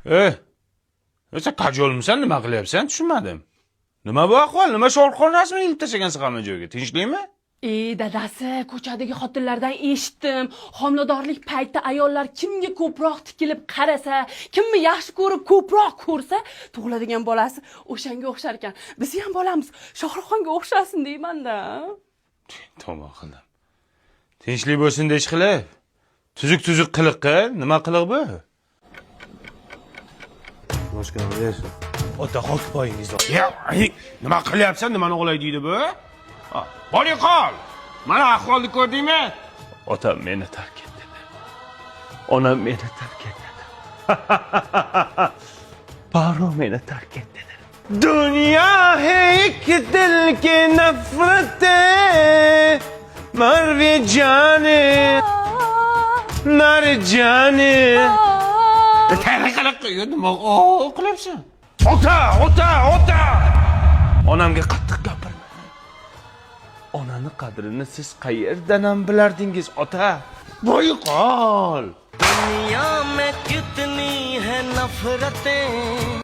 Sen kajolmisan, nima qilyapsan? Tushunmadim. Nima bu ahvol? Nima sho'rxonasini ilib tashlagansiz hamma joyga? Tinchlikmi? Dadasi, ko'chadagi xotinlardan eshitdim. Homiladorlik payti ayollar kimga ko'proq tikilib qarasa, kimni yaxshi ko'rib ko'proq ko'rsa, tug'iladigan bolasi o'shanga o'xshar ekan. Biz ham bolamiz Shohruxxonga o'xshasin deyman-da. Toma qildim. Tinchlik bo'lsin deyish qilib. Tuzuk qiliqqa, nima qiliq bu? Boshqani bersin. Ota ho'k poyingizni. Nima qilyapsan? Nimani o'g'lay deydi bu? Boring qol. Mana ahvolni ko'rdingmi? Otam meni tark etdi. Onam meni tark etdi. Baro meni tark etdi. Dünya है एक दिल के नफरत मर जाने nar जाने nima qilyapsan? Ota! Onamga qattiq gapirma. Onani qadrini siz qayerdan ham bilardingiz, ota? Voy qol. दुनिया में कितनी है नफरतें